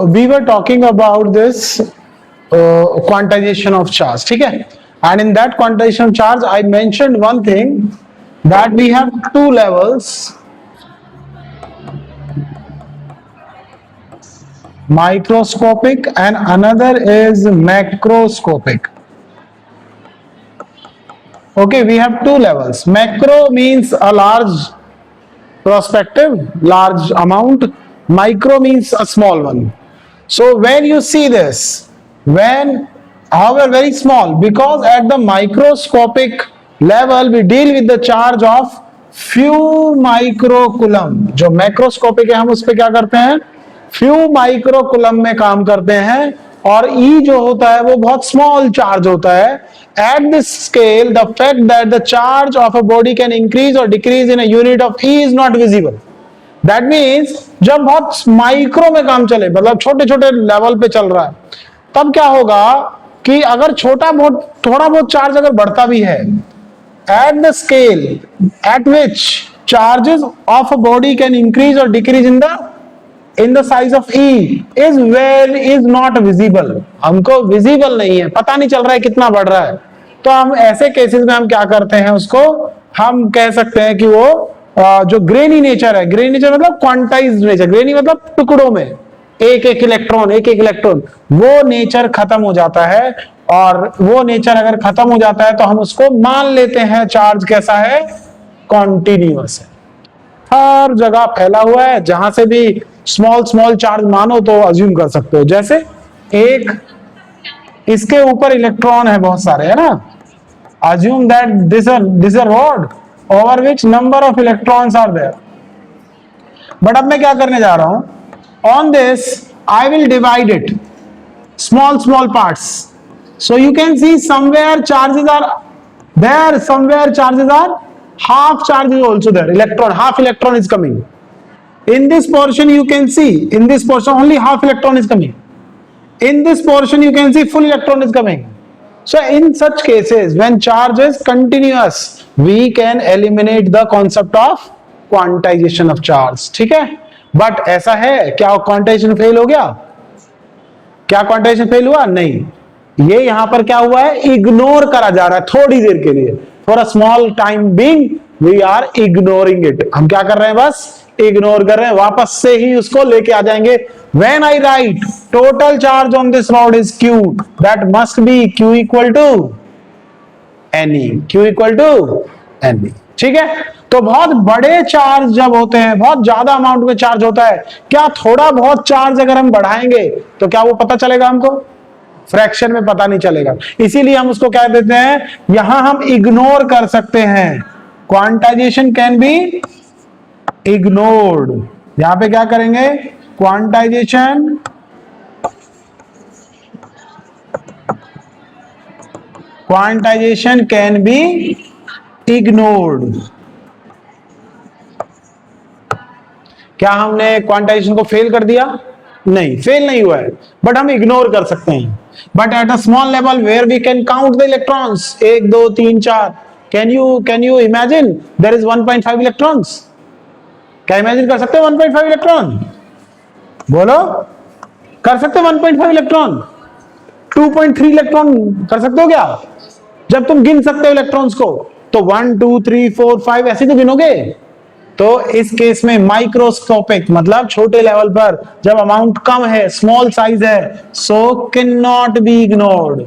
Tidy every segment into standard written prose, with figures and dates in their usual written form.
We were talking about this quantization of charge, ठीक है। And in that quantization of charge I mentioned one thing that we have two levels, microscopic and another is macroscopic. Okay, we have two levels. Macro means a large perspective, large amount. Micro means a small one. So when you see this, when however very small, because at the microscopic level we deal with the charge of few microcoulomb. जो macroscopic है हम उस पे क्या करते हैं, few microcoulomb में काम करते हैं, और ई जो होता है वो बहुत स्मॉल चार्ज होता है. At this scale the fact that the charge of a body can increase और decrease in a unit of E is not visible. That means जब बहुत माइक्रो में काम चले, मतलब छोटे छोटे लेवल पे चल रहा है, तब क्या होगा कि अगर थोड़ा बहुत चार्ज अगर बढ़ता भी है, at the scale eight which charges of a body can increase और decrease in the size of E is not visible. हमको visible नहीं है, पता नहीं चल रहा है कितना बढ़ रहा है. तो हम ऐसे केसेस में हम क्या करते हैं, उसको हम कह सकते हैं कि वो जो ग्रेनी नेचर है, ग्रेनी नेचर मतलब क्वांटाइज्ड नेचर, ग्रेनी मतलब टुकड़ों में एक एक इलेक्ट्रॉन, वो नेचर खत्म हो जाता है. और वो नेचर अगर खत्म हो जाता है तो हम उसको मान लेते हैं चार्ज कैसा है, कॉन्टिन्यूअस है, हर जगह फैला हुआ है. जहां से भी स्मॉल चार्ज मानो तो अज्यूम कर सकते हो. जैसे एक इसके ऊपर इलेक्ट्रॉन है बहुत सारे, है ना. Assume that this is a rod over which number of electrons are there. But अब मैं क्या करने जा रहा हूं, on this I will divide it small parts. So you can see somewhere charges are there, somewhere charges are half charge is also there, half electron is coming. In this portion you can see, in this portion only half electron is coming. In this portion you can see full electron is coming. So in such cases when charge is continuous, we can eliminate the concept of quantization of charge. ठीक है. But ऐसा है क्या quantization fail हो गया, क्या quantization fail हुआ, नहीं. ये यहां पर क्या हुआ है, इग्नोर करा जा रहा है थोड़ी देर के लिए. For a small time being we are ignoring it. हम क्या कर रहे हैं, बस इग्नोर कर रहे हैं. वापस से ही उसको लेके आ जाएंगे. When I write total charge on this rod is Q, that must be Q equal to Ne. Q equal to Ne. ठीक है. तो बहुत बड़े चार्ज जब होते हैं, बहुत ज्यादा अमाउंट में चार्ज होता है, क्या थोड़ा बहुत चार्ज अगर हम बढ़ाएंगे तो क्या वो पता चलेगा हमको, फ्रैक्शन में पता नहीं चलेगा. इसीलिए हम उसको क्या देते हैं, यहां हम इग्नोर कर सकते हैं. Quantization can be ignored. यहां पे क्या करेंगे, क्वांटाइजेशन कैन बी इग्नोर्ड. क्या हमने क्वांटाइजेशन को फेल कर दिया, नहीं, फेल नहीं हुआ है, बट हम इग्नोर कर सकते हैं. But at a small level where we can count the electrons, 1 2 3 4, can you imagine there is 1.5 electrons? क्या इमेजिन कर सकते हो 1.5 इलेक्ट्रॉन, बोलो, कर सकते हो 1.5 इलेक्ट्रॉन, 2.3 इलेक्ट्रॉन कर सकते हो क्या, जब तुम गिन सकते हो इलेक्ट्रॉन्स को तो 1 2 3 4 5 ऐसे तो गिनोगे. तो इस केस में माइक्रोस्कोपिक मतलब छोटे लेवल पर जब अमाउंट कम है, स्मॉल साइज है, so can not be ignored.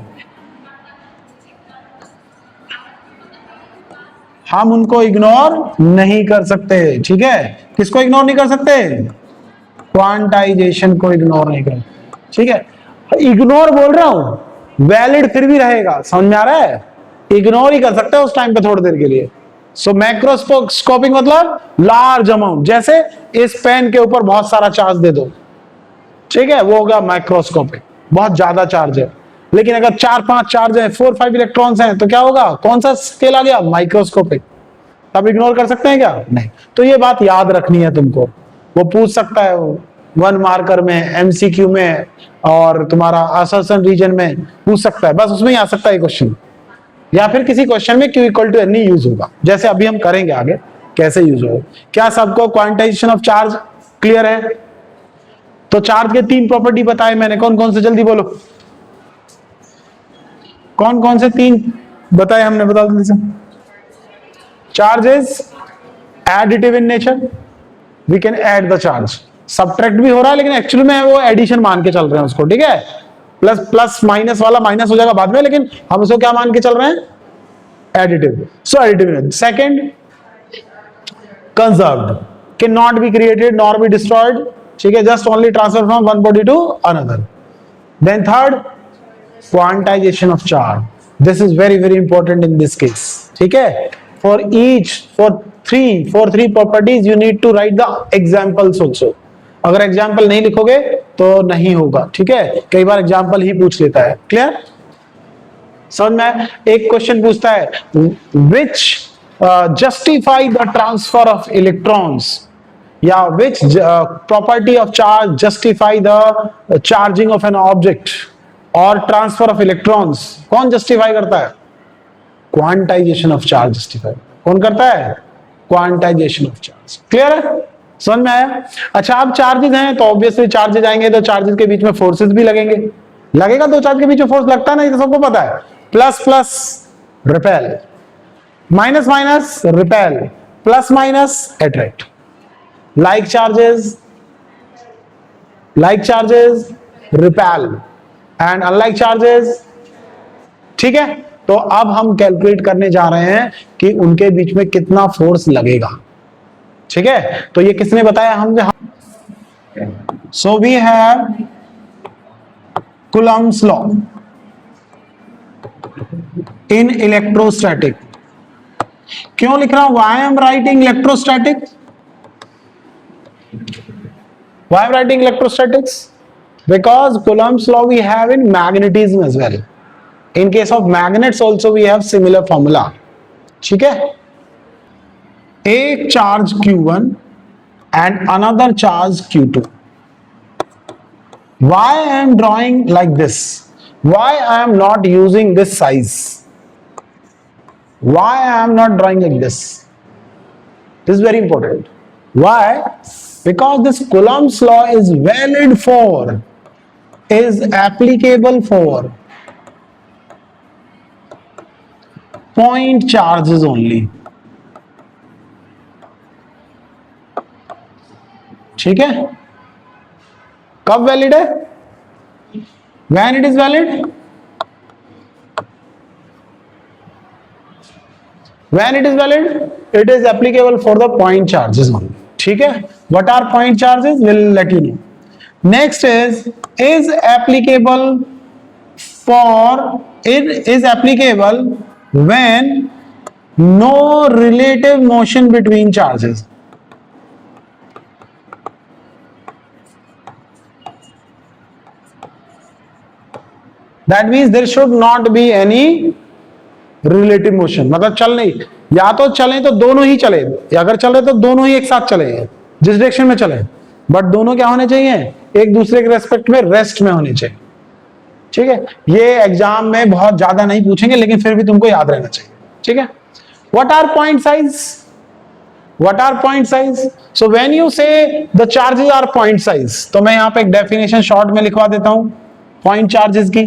हम उनको इग्नोर नहीं कर सकते. ठीक है. किसको इग्नोर नहीं कर सकते, क्वांटाइजेशन को इग्नोर नहीं कर. ठीक है. इग्नोर बोल रहा हूं, वैलिड फिर भी रहेगा. समझ में आ रहा है, इग्नोर ही कर सकते हैं उस टाइम पे थोड़ी देर के लिए. सो मैक्रोस्कोपिक मतलब लार्ज अमाउंट. जैसे इस पेन के ऊपर बहुत सारा चार्ज दे दो, ठीक है, वो होगा माइक्रोस्कोपिक, बहुत ज्यादा चार्ज है. लेकिन अगर 4-5 चार्ज है, 4-5 इलेक्ट्रॉन्स हैं, तो क्या होगा, कौन सा स्केल आ गया, माइक्रोस्कोपिक. तब इग्नोर कर सकते हैं क्या, नहीं. तो ये बात याद रखनी है तुमको. वो पूछ सकता है 1 मार्कर में, एमसीक्यू में, और तुम्हारा असर्शन रीजन में पूछ सकता है, बस उसमें ही आ सकता है क्वेश्चन. या फिर किसी क्वेश्चन में Q equal to N use होगा, जैसे अभी हम करेंगे आगे कैसे यूज होगा. क्या सबको क्वांटाइजेशन ऑफ चार्ज क्लियर है? तो चार्ज के 3 प्रॉपर्टी बताए मैंने, कौन कौन से, जल्दी बोलो, कौन कौन से 3 बताए हमने, बता जल्दी से। Charge is additive in nature, we can add the charge. Subtract भी हो रहा है लेकिन एक्चुअली में वो एडिशन मान के चल रहे हैं उसको, ठीक है। प्लस प्लस माइनस वाला माइनस हो जाएगा बाद में, लेकिन हम उसको क्या मान के चल रहे हैं, additive. So additive. Second, conserved, can not be created nor be destroyed, ठीक है, just only transfer from one body to another. Then third, quantization of charge, this is very very important in this case, ठीक है। For three properties you need to write the examples also. अगर example नहीं लिखोगे तो नहीं होगा, ठीक है, कई बार एग्जाम्पल ही पूछ लेता है। क्लियर, समझ में। एक क्वेश्चन पूछता है which justify the transfer of electrons, या which property of charge justify the charging of an object or transfer of electrons, कौन justify करता है, क्वांटाइजेशन ऑफ चार्ज जस्टिफाई कौन करता है, क्वांटाइजेशन ऑफ चार्ज। क्लियर है, समझ में आया। अच्छा, अब चार्जेस हैं तो ऑब्वियसली चार्जेस आएंगे तो चार्जेस के बीच में फोर्सेस भी लगेंगे, लगेगा, दो चार्ज के बीच में फोर्स लगता नहीं, तो सबको पता है। Plus plus repel, minus minus repel, plus minus attract. Like charges repel and unlike charges, ठीक है। तो अब हम कैलकुलेट करने जा रहे हैं कि उनके बीच में कितना फोर्स लगेगा, ठीक है। तो ये किसने बताया, हम। So we have Coulomb's law in electrostatic. क्यों लिख रहा हूं, why I am writing electrostatic, why I am writing electrostatics, because Coulomb's law we have in magnetism as well. In case of magnets also we have similar formula, ठीक है। एक charge Q1 and another charge Q2. Why I am drawing like this? Why I am not using this size? Why I am not drawing like this? This is very important. Why? Because this Coulomb's law is valid for, is applicable for point charges only, ठीक है। कब valid है, when it is valid, when it is valid, it is applicable for the point charges only, ठीक है। What are point charges, we'll let you know. Next is applicable for, it is applicable when no relative motion between charges. That means there should not be any relative motion, मतलब चल नहीं, या तो चले तो दोनों ही चले, या अगर चले तो दोनों ही एक साथ चले, जिस डायरेक्शन में चले, बट दोनों क्या होने चाहिए, एक दूसरे के रेस्पेक्ट में रेस्ट में होने चाहिए, ठीक है। ये एग्जाम में बहुत ज्यादा नहीं पूछेंगे लेकिन फिर भी तुमको याद रहना चाहिए, ठीक है। What are point size, what are point size, so when you say the charges are point size, तो मैं यहां पे एक डेफिनेशन शॉर्ट में लिखवा देता हूं पॉइंट चार्जेस की।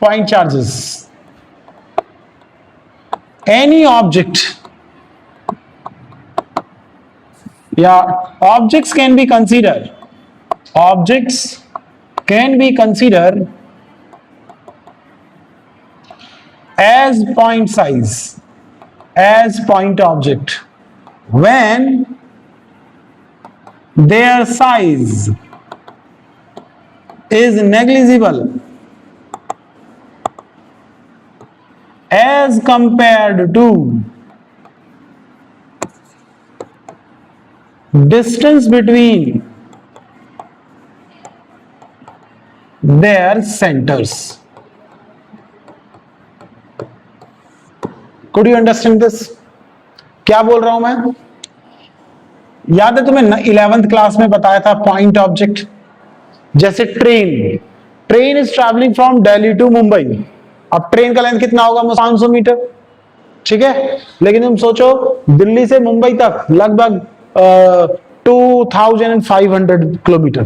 पॉइंट चार्जेस, एनी ऑब्जेक्ट या objects can be consider, objects can be considered as point size, as point object when their size is negligible as compared to distance between their centers. Could you understand this? क्या बोल रहा हूं मैं, याद है तुम्हें 11th class में बताया था पॉइंट ऑब्जेक्ट, जैसे train is travelling from Delhi to Mumbai. अब ट्रेन का लेंथ कितना होगा, 500 मीटर, ठीक है। लेकिन तुम सोचो दिल्ली से मुंबई तक लगभग 2500 किलोमीटर,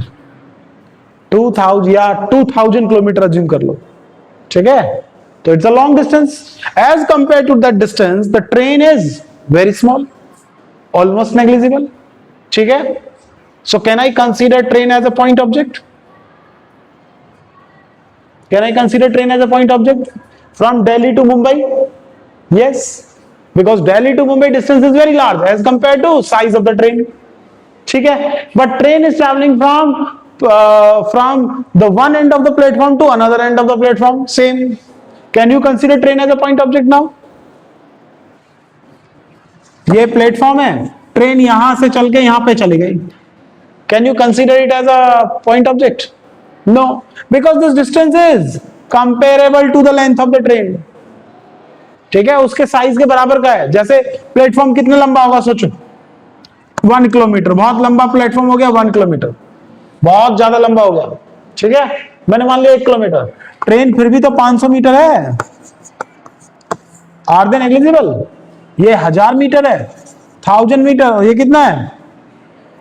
2000 या 2000 किलोमीटर अज्यूम कर लो, ठीक है? तो it's a long distance. As compare to that distance the train is very small, almost negligible, ठीक है? So can I consider train as a point object? Can I consider train as a point object from Delhi to Mumbai? Yes, because Delhi to Mumbai distance is very large as compared to size of the train. ठीक है? But train is traveling from the one end of the platform to another end of the platform. Same. Can you consider train as a point object now? ये platform है, train यहां से चल के यहां पे चली गई. Can you consider it as a point object? No, because this distance is comparable to the length of the train. ठीक है? उसके साइज के बराबर का है. जैसे प्लेटफॉर्म कितना लंबा होगा सोचो, 1 किलोमीटर. बहुत लंबा प्लेटफॉर्म हो गया 1 किलोमीटर, बहुत ज्यादा लंबा हो गया, ठीक है? मैंने मान लिया 1 किलोमीटर. ट्रेन फिर भी तो 500 मीटर है. Are they negligible? ये 1000 मीटर है, 1000 मीटर. ये कितना है?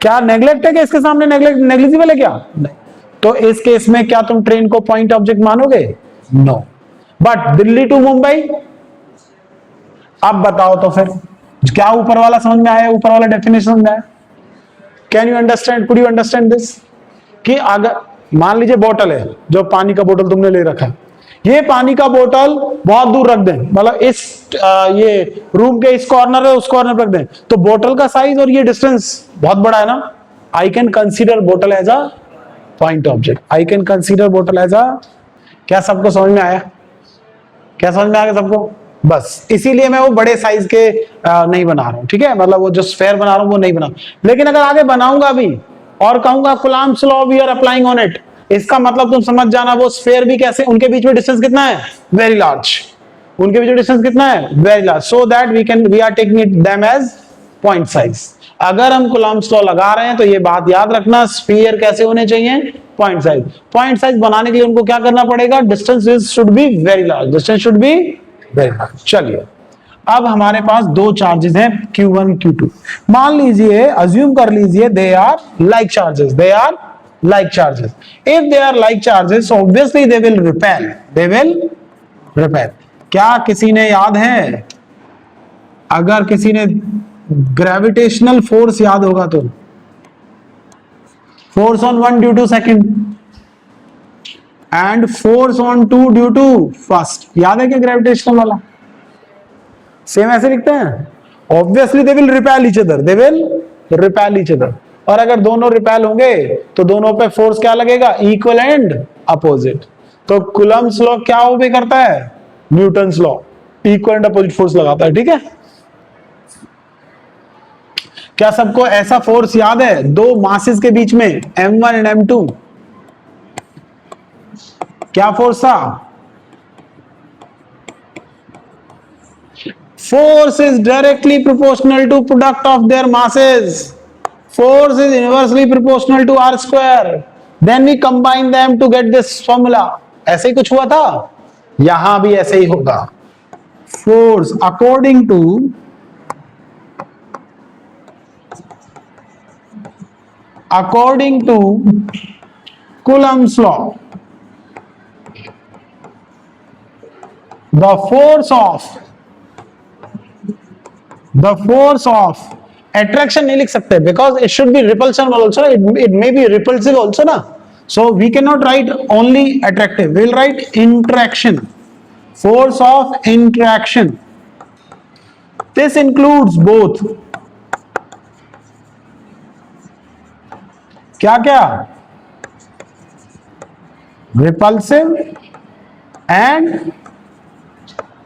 क्या नेग्लेक्ट है क्या इसके सामने? नेग्लिजिबल है क्या? नहीं. तो इस केस में क्या तुम ट्रेन को पॉइंट ऑब्जेक्ट मानोगे? No. But Delhi to Mumbai, अब बताओ तो फिर क्या ऊपर वाला समझ में आया? ऊपर वाला डेफिनेशन समझ में आया? Can you understand? Could you understand this? कि अगर मान लीजिए बोतल है, जो पानी का बोतल तुमने ले रखा है, ये पानी का बोतल बहुत दूर रख दें, मतलब इस ये रूम के इस कॉर्नर है उस कॉर्नर पर रख दें, तो बोतल का साइज और ये डिस्टेंस बहुत बड़ा है ना. आई कैन कंसीडर बोतल as a point object. I can consider बोतल एज अ. क्या सबको समझ में आया? क्या समझ में आ गया सबको? बस इसीलिए मैं वो बड़े साइज के नहीं बना रहा हूं, ठीक है? मतलब वो जो स्फेयर बना रहा हूं वो नहीं बना. लेकिन अगर आगे बनाऊंगा भी और कहूंगा Coulomb's law we are applying on it, इसका मतलब तुम समझ जाना वो स्फेयर भी कैसे, उनके बीच में डिस्टेंस कितना है? Very large. उनके बीच में डिस्टेंस कितना है? Very large. So that we are taking it them as point size. अगर हम कूलम्ब्स लॉ लगा रहे हैं तो ये बात याद रखना, स्फीयर कैसे होने चाहिए? Point size. पॉइंट साइज बनाने के लिए उनको क्या करना पड़ेगा? Distance should be very large. Distance should be very large. चलिए, अब हमारे पास दो चार्जेस हैं Q1 Q2. मान लीजिए, अज्यूम कर लीजिए they are like charges. They are like charges. If they are like charges obviously they will repel. They will repel. क्या किसी ने याद है? अगर किसी ने ग्रेविटेशनल फोर्स याद होगा तो force on 1 due to second and force on 2 due to first. याद है क्या ग्रेविटेशनल वाला? सेम ऐसे लिखते हैं. Obviously they will repel each other. They will repel each other. और अगर दोनों रिपेल होंगे तो दोनों पे फोर्स क्या लगेगा? Equal and opposite. तो कूलम्ब्स लॉ क्या ओबे करता है? Newton's law. Equal and opposite force लगाता है, ठीक है? क्या सबको ऐसा फोर्स याद है दो मासेस के बीच में, M1 एंड M2? क्या फोर्स था? Force is directly proportional to product of their masses. Force is inversely proportional to R square. Then we combine them to get this formula. ऐसे ही कुछ हुआ था, यहां भी ऐसे ही होगा. Force according to Coulomb's law, the force of attraction नहीं लिख सकते because it should be repulsion also. It may be repulsive also ना. So we cannot write only attractive. We will write interaction. Force of interaction. This includes both. क्या क्या? Repulsive and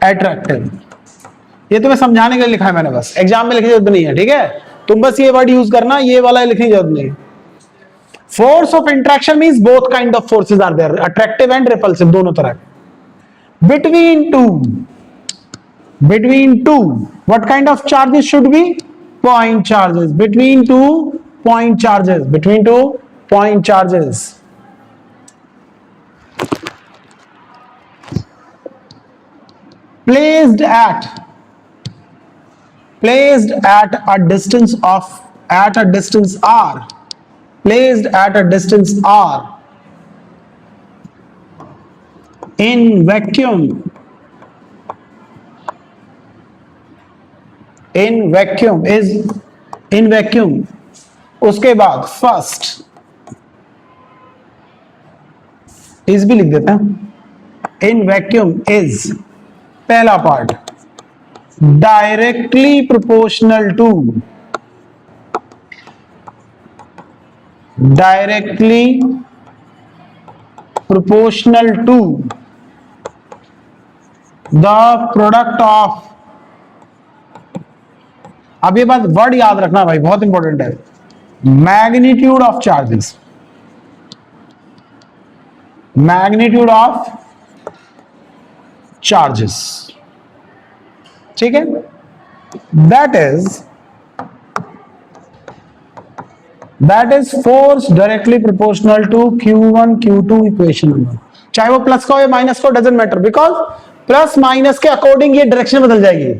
attractive. ये तुम्हें समझाने के लिए लिखा है मैंने, बस एग्जाम में लिखने की जरूरत नहीं है, ठीक है? तुम बस ये वर्ड यूज करना, ये वाला लिखने की जरूरत नहीं. Force of interaction means both kind of forces are there, attractive and repulsive, दोनों तरह. Between two what kind of charges should be? Point charges. Between two point charges. placed at a distance of at a distance r, placed at a distance r in vacuum, is in vacuum, उसके बाद first is भी लिख देते हैं, in vacuum is पहला part directly proportional to, directly proportional to the product of, अब ये बात वर्ड याद रखना भाई, बहुत इंपॉर्टेंट है, magnitude of charges, magnitude of charges, ठीक है, that is force directly proportional to Q1 Q2 equation number, चाहे वो प्लस का हो या माइनस का, doesn't matter, because plus minus के अकॉर्डिंग ये डायरेक्शन बदल जाएगी.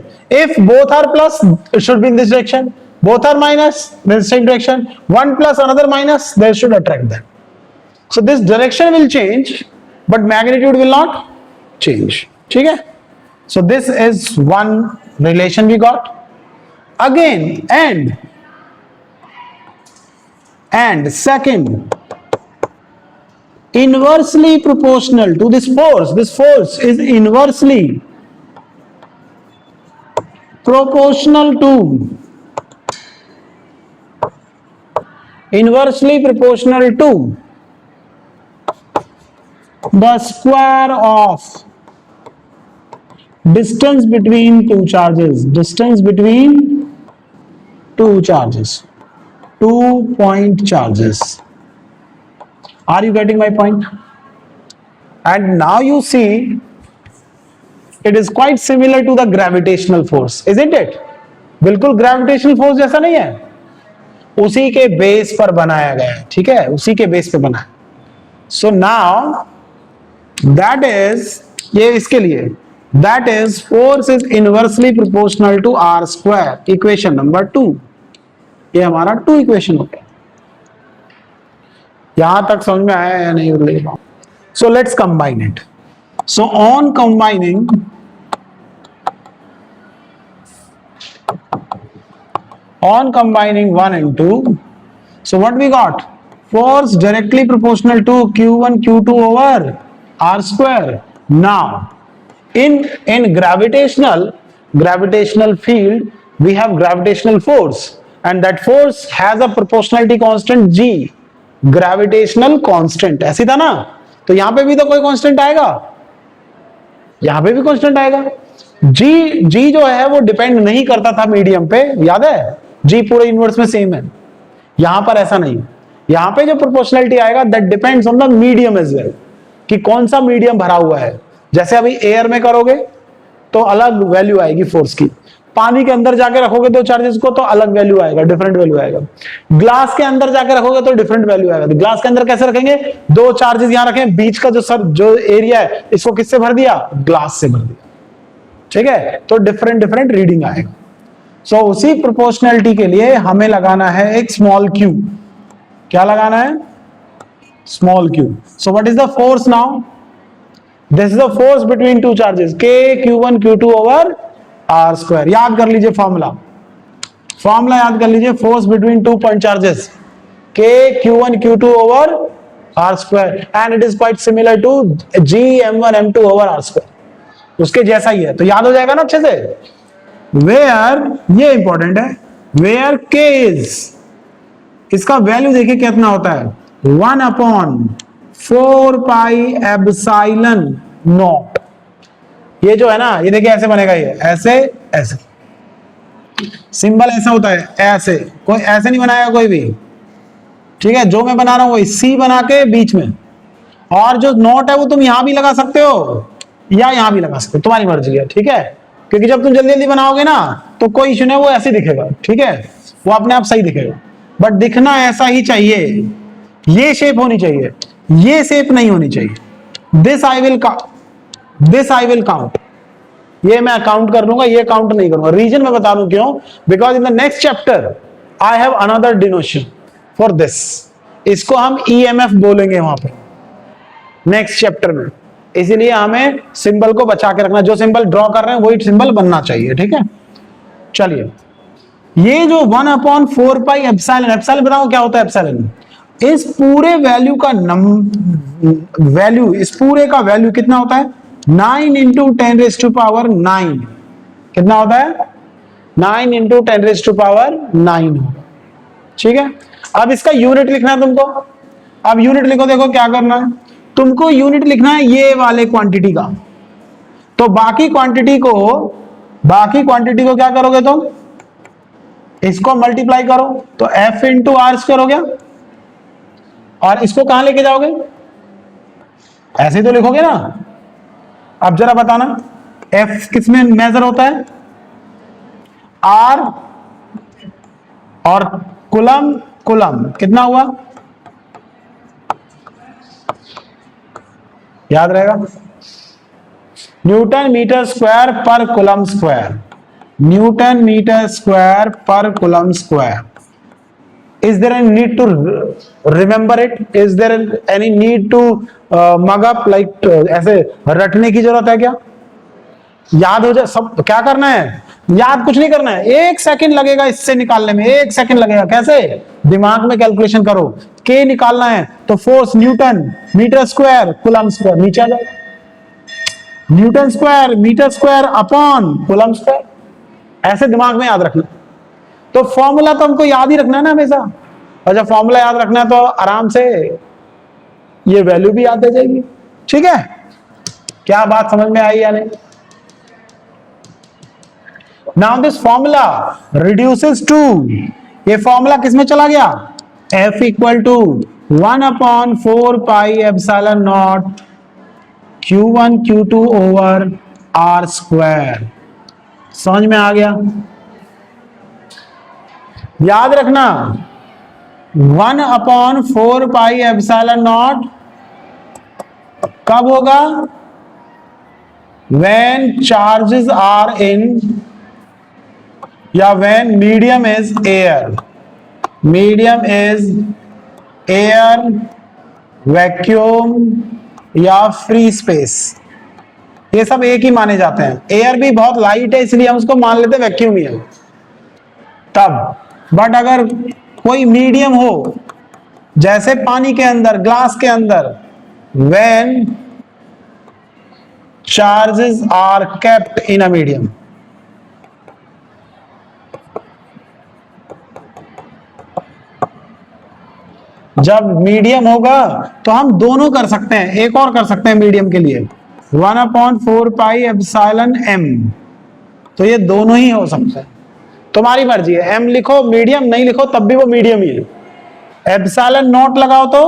If both are plus it should be in this direction, both are minus then same direction, one plus another minus, they should attract them. So this direction will change but magnitude will not change, ठीक है. So this is one relation we got. Again and second, inversely proportional to this force is inversely proportional to the square of distance between two charges, 2-point charges. Are you getting my point? And now you see it is quite similar to the gravitational force, isn't it? बिल्कुल gravitational force जैसा नहीं है, उसी के base पर बनाया गया है, ठीक है, उसी के बेस पे बना है. सो नाउ दैट इज, ये इसके लिए, that is force is inversely proportional to R square, equation number 2. ये हमारा 2 इक्वेशन हो गया. यहां तक समझ में आया या नहीं? So let's combine it. So on combining, on combining 1 and 2, so what we got? Force directly proportional to Q1 Q2 over R square. Now in gravitational field we have gravitational force and that force has a proportionality constant G, gravitational constant. ऐसी था ना, तो यहां पे भी तो कोई constant आएगा, यहां पे भी कांस्टेंट आएगा. G जो है वो डिपेंड नहीं करता था मीडियम पे, याद है, G पूरे यूनिवर्स में सेम है. यहां पर ऐसा नहीं, यहां पे जो प्रोपोर्शनलिटी आएगा that depends on the medium as well, कि कौन सा मीडियम भरा हुआ है. जैसे अभी एयर में करोगे तो अलग वैल्यू आएगी फोर्स की, पानी के अंदर जाके रखोगे दो चार्जेस को तो अलग वैल्यू आएगा, डिफरेंट वैल्यू आएगा. ग्लास के अंदर जाके रखोगे तो डिफरेंट वैल्यू आएगा. ग्लास के अंदर कैसे रखेंगे, दो चार्जेस यहां रखें, बीच का जो एरिया है इसको किससे भर दिया, ग्लास से भर दिया, ठीक है, तो डिफरेंट रीडिंग आएगा. सो उसी प्रोपोर्शनलिटी के लिए हमें लगाना है एक स्मॉल क्यू. क्या लगाना है, small Q. So what is the force now, this is the force between two charges, K Q1 Q2 over R square. याद कर लीजिए फॉर्मूला याद कर लीजिए, force between 2 point charges K Q1 Q2 over R square and it is quite similar to G M1 M2 over R square. उसके जैसा ही है, तो याद हो जाएगा ना अच्छे से. वेयर, ये इंपॉर्टेंट है, वेयर K इज, इसका वैल्यू देखिए कितना होता है, 1/4 पाई एप्सिलॉन नॉट. ये जो है ना, ये देखिए ऐसे बनेगा, ये ऐसे ऐसे सिंबल ऐसा होता है, ऐसे, कोई ऐसे नहीं बनाएगा कोई भी, ठीक है. जो मैं बना रहा हूं वही C बना के बीच में, और जो नोट है वो तुम यहां भी लगा सकते हो या यहां भी लगा सकते हो, तुम्हारी मर्जी है, ठीक है. क्योंकि जब तुम जल्दी जल्दी बनाओगे ना तो कोई इशू नहीं, वो ऐसे दिखेगा, ठीक है, वो अपने आप सही दिखेगा, बट दिखना ऐसा ही चाहिए. ये शेप होनी चाहिए, ये शेप नहीं होनी चाहिए. दिस आई विल काउंट, ये मैं काउंट कर लूंगा, ये काउंट नहीं करूंगा. रीजन मैं बता दूं क्यों, because in the next chapter I have another डिनोशन for this, इसको हम ईएमएफ बोलेंगे वहां पे नेक्स्ट चैप्टर में, इसीलिए हमें सिंबल को बचा के रखना, जो सिंबल ड्रॉ कर रहे हैं वही सिंबल बनना चाहिए, ठीक है। चलिए, ये जो 1/4 पाई एप्सिलॉन, एप्सिलॉन बताओ क्या होता है एप्सिलॉन, इस पूरे वैल्यू का वैल्यू, इस पूरे का वैल्यू कितना होता है 9 इंटू 10⁻⁹ कितना होता है 9 इंटू 10⁻⁹, ठीक है। अब इसका यूनिट लिखना है तुमको, अब यूनिट लिखो, देखो क्या करना है तुमको, यूनिट लिखना है ये वाले क्वांटिटी का, तो बाकी क्वांटिटी को क्या करोगे तुम, इसको मल्टीप्लाई करो तो f इंटू आर स्क्वायर हो गया, और इसको कहां लेके जाओगे, ऐसे तो लिखोगे ना। अब जरा बताना f किस में मेजर होता है, r और कुलम, कितना हुआ याद रहेगा, newton metre square per coulomb square, newton metre square per coulomb square. Is there any need to remember it? Is there any need to mug up, like ऐसे रटने की जरूरत है क्या, याद हो जाए सब, क्या करना है, याद कुछ नहीं करना है, 1 सेकंड लगेगा इससे निकालने में, 1 सेकंड लगेगा, कैसे, दिमाग में कैलकुलेशन करो, के निकालना है तो force newton metre square coulomb square, नीचे आ जाएगा, newton square metre square upon coulomb square, ऐसे दिमाग में याद रखना। तो फॉर्मूला तो हमको याद ही रखना है ना हमेशा, और जब फॉर्मूला याद रखना है तो आराम से ये वैल्यू भी याद आ जाएगी, ठीक है। क्या बात समझ में आई या नहीं। Now this formula reduces to, ये फॉर्मूला किसमें चला गया, F equal to 1/4 pi epsilon not Q1 Q2 over R square, समझ में आ गया। याद रखना 1/4 पाई एप्सिलॉन नॉट कब होगा, when charges are in, या when medium is air, vacuum या फ्री स्पेस, ये सब एक ही माने जाते हैं। एयर भी बहुत लाइट है इसलिए हम उसको मान लेते हैं वैक्यूम ही है तब, बट अगर कोई मीडियम हो जैसे पानी के अंदर, ग्लास के अंदर, when charges are kept in a medium, जब मीडियम होगा तो हम दोनों कर सकते हैं, एक और कर सकते हैं मीडियम के लिए 1/4 पाई एप्सिलॉन m, तो ये दोनों ही हो सकते हैं, तुम्हारी मर्जी है, m लिखो मीडियम, नहीं लिखो तब भी वो मीडियम ही है। एप्सिलॉन नॉट लगाओ तो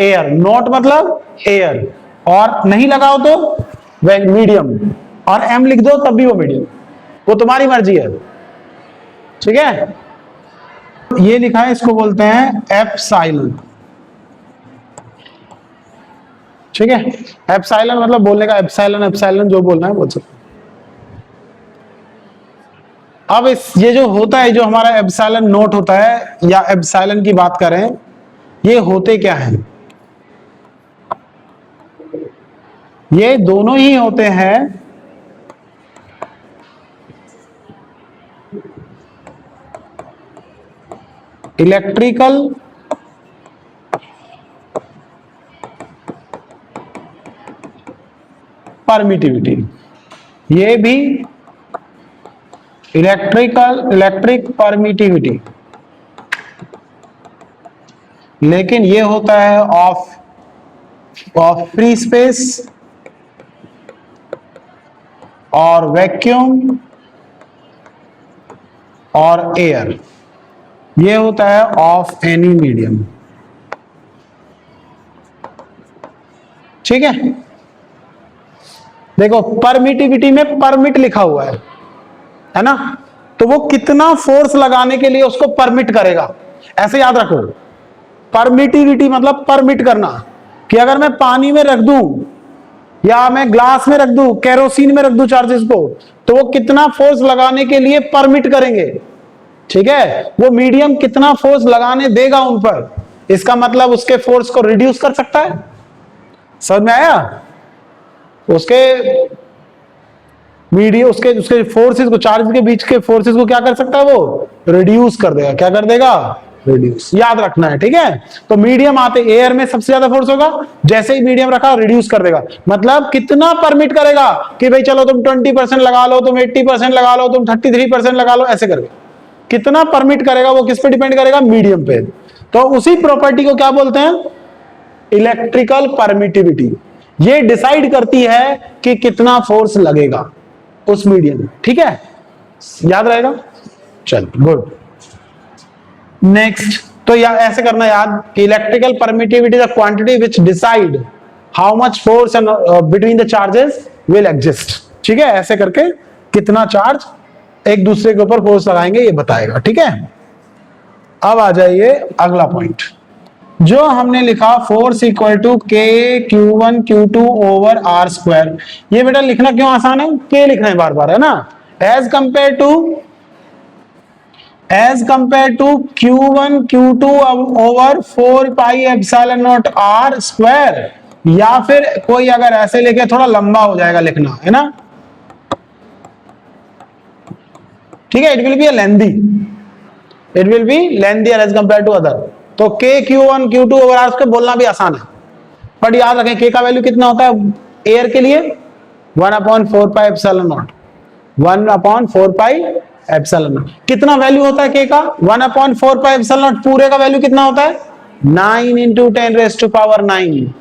एयर, नॉट मतलब एयर, और नहीं लगाओ तो मीडियम, और m लिख दो तब भी वो मीडियम, वो तुम्हारी मर्जी है, ठीक है। ये लिखा है, इसको बोलते हैं एप्सिलॉन, ठीक है। एप्सिलॉन मतलब बोलने का, एप्सिलॉन जो बोलना है बोल सकते। अब ये जो होता है, जो हमारा एप्सिलॉन नोट होता है या एप्सिलॉन की बात करें, ये होते क्या हैं, ये दोनों ही होते हैं इलेक्ट्रिकल परमिटिविटी, ये भी इलेक्ट्रिक परमिटिविटी, लेकिन ये होता है ऑफ फ्री स्पेस और वैक्यूम और एयर, ये होता है ऑफ एनी मीडियम, ठीक है। देखो परमिटिविटी में परमिट लिखा हुआ है ना, तो वो कितना फोर्स लगाने के लिए उसको परमिट करेगा, ऐसे याद रखो। परमिटिविटी मतलब परमिट करना, कि अगर मैं पानी में रख दूं या मैं ग्लास में रख दूं, केरोसिन में रख दूं चार्जेस को, तो वो कितना फोर्स लगाने के लिए परमिट करेंगे, ठीक है, वो मीडियम कितना फोर्स लगाने देगा उन पर, इसका मतलब उसके फोर्स को रिड्यूस कर सकता है। समझ में आया? उसके मीडियम उसके उसके फोर्सेस को, चार्ज के बीच के फोर्सेस को क्या कर सकता है, वो रिड्यूस कर देगा। क्या कर देगा? रिड्यूस। याद रखना है, ठीक है। तो मीडियम आते एयर में सबसे ज्यादा फोर्स होगा, जैसे ही मीडियम रखा रिड्यूस कर देगा। मतलब कितना परमिट करेगा कि भाई चलो तुम 20% लगा लो, तुम 80% लगा लो, तुम 33% लगा लो, ऐसे करके कितना परमिट करेगा वो किस पे डिपेंड करेगा? मीडियम पे। तो उसी प्रॉपर्टी को क्या बोलते हैं? Electrical permittivity. ये डिसाइड करती है कि कितना फोर्स लगेगा उस मीडियम में, ठीक है। याद रहेगा? चल गुड। नेक्स्ट, तो या ऐसे करना याद कि electrical permittivity the quantity which decide how much force and between the charges will exist. ठीक है, ऐसे करके कितना चार्ज एक दूसरे के ऊपर फोर्स लगाएंगे ये बताएगा, ठीक है। अब आ जाइए अगला पॉइंट, जो हमने लिखा फोर्स इक्वल टू के Q1 Q2 over are square. ये बेटा लिखना क्यों आसान है? के लिखना है बार बार, है ना। As compare to Q1 Q2 over 4 pi epsilon naught r square, या फिर कोई अगर ऐसे लिखे थोड़ा लंबा हो जाएगा लिखना, है ना, ठीक है। It will be lengthy as compare to other. तो के Q1 Q2 over are square बोलना भी आसान है, बट याद रखें के का वैल्यू कितना होता है एयर के लिए? 1/4 pi epsilon not, 1/4 pi epsilon not. कितना वैल्यू होता है के का? 1/4 पाई एप्सिलॉन नॉट। पूरे का वैल्यू कितना होता है? 9 × 10⁹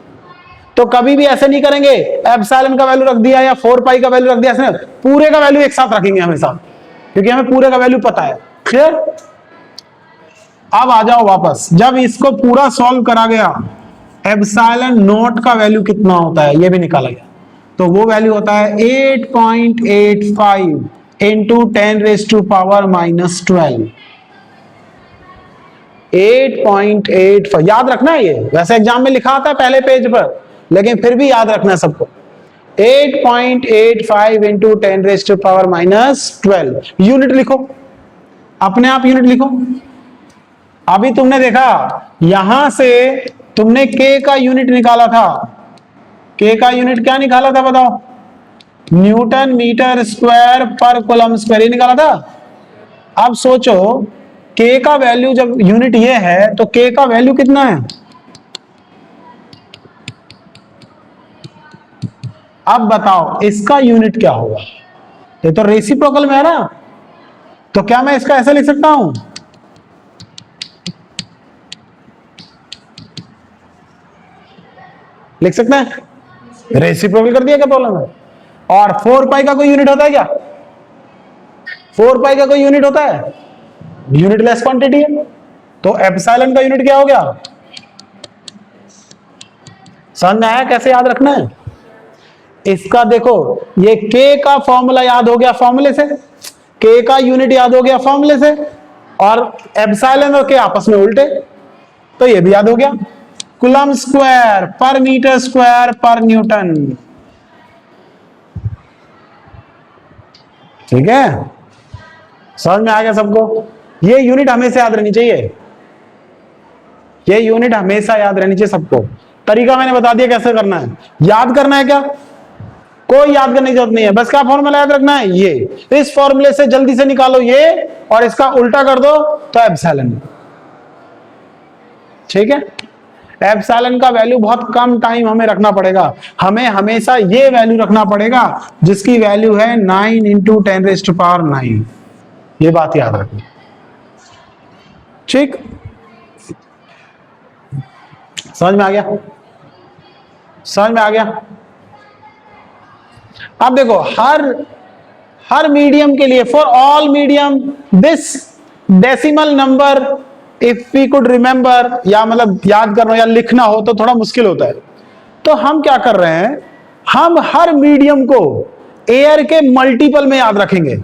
तो कभी भी ऐसे नहीं करेंगे एप्सिलॉन का वैल्यू रख दिया या 4 पाई का वैल्यू रख दिया, ऐसे पूरे का वैल्यू एक साथ रखेंगे हमेशा, क्योंकि हमें पूरे का वैल्यू पता है। क्लियर? अब आ जाओ वापस, जब इसको पूरा सॉल्व करा गया एप्सिलॉन नॉट का वैल्यू कितना होता है ये भी निकाला गया, तो वो वैल्यू होता है 8.85 × 10⁻⁻12। 8.85 याद रखना है, ये वैसे एग्जाम में लिखा आता है पहले पेज पर, लेकिन फिर भी याद रखना है सबको। 8.85 × 10⁻⁻12 यूनिट लिखो, अपने आप यूनिट लिखो। अभी तुमने देखा यहां से तुमने के का यूनिट निकाला था, के का यूनिट क्या निकाला था बताओ? न्यूटन मीटर स्क्वायर पर कूलम स्क्वायर, ये निकाला था। अब सोचो के का वैल्यू जब यूनिट ये है तो के का वैल्यू कितना है? अब बताओ इसका यूनिट क्या होगा? ये तो रेसिप्रोकल में है ना, तो क्या मैं इसका ऐसे लिख सकता हूं? लिख सकते हैं, रेसिप्रोकल कर दिया क्या प्रॉब्लम है? और 4 पाई का कोई यूनिट होता है क्या? 4 पाई का कोई यूनिट होता है? यूनिटलेस क्वांटिटी है, तो एप्सिलॉन का यूनिट क्या हो गया? समझ में आया कैसे याद रखना है? इसका देखो, ये के का फॉर्मूला याद हो गया फॉर्मूले से, के का यूनिट याद हो गया फॉर्मूले से, और एप्सिलॉन और के आपस में उल्टे, तो ये भी याद हो गया। कूलम स्क्वायर पर मीटर स्क्वायर पर न्यूटन, ठीक है। समझ में आ गया सबको? ये यूनिट हमेशा याद रहनी चाहिए, ये यूनिट हमेशा याद रहनी चाहिए सबको। तरीका मैंने बता दिया कैसे करना है। याद करना है क्या? कोई याद करने की जरूरत नहीं है, बस क्या फॉर्मूला याद रखना है, ये इस फॉर्मूले से जल्दी से निकालो ये, और इसका उल्टा कर दो तो एप्सिलॉन, ठीक है। एप्सिलॉन का वैल्यू बहुत कम टाइम हमें रखना पड़ेगा, हमें हमेशा ये वैल्यू रखना पड़ेगा जिसकी वैल्यू है 9 × 10⁹ ये बात याद रखनी, ठीक। समझ में आ गया? समझ में आ गया? अब देखो हर मीडियम के लिए, for all medium this decimal number if we could remember, या मतलब याद करना या लिखना हो तो थोड़ा मुश्किल होता है, तो हम क्या कर रहे हैं, हम हर मीडियम को एयर के मल्टीपल में याद रखेंगे।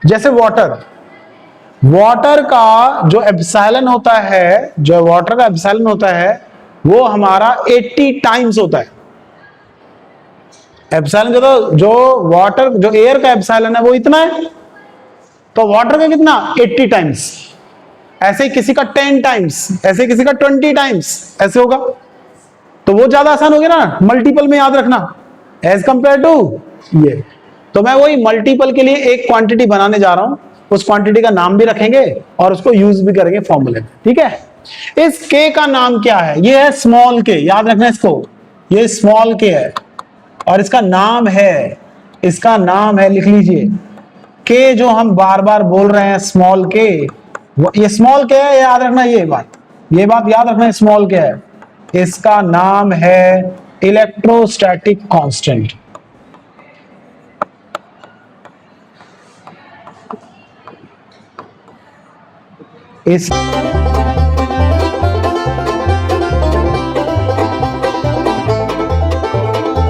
जैसे वाटर का जो एप्सिलॉन होता है, जो वाटर का एप्सिलॉन होता है वो हमारा 80 टाइम्स होता है। एप्सिलॉन जो वाटर जो एयर का एप्सिलॉन है वो इतना है, तो वाटर का कितना 80 टाइम्स, ऐसे ही किसी का 10 टाइम्स, ऐसे किसी का 20 टाइम्स, ऐसे होगा। तो वो ज्यादा आसान हो गया ना मल्टीपल में याद रखना एज कंपेयर टू ये। तो मैं वही मल्टीपल के लिए एक क्वांटिटी बनाने जा रहा हूं, उस क्वांटिटी का नाम भी रखेंगे और उसको यूज भी करेंगे फॉर्मूले में, ठीक है। इस के का नाम क्या है, ये है स्मॉल के, याद रखना इसको, ये स्मॉल के है और इसका नाम है, इसका नाम है, लिख लीजिए के, जो हम बार बार बोल रहे हैं स्मॉल के, ये स्मॉल के है, याद रखना ये बात याद रखना, स्मॉल के है, इसका नाम है इलेक्ट्रोस्टैटिक कांस्टेंट। इस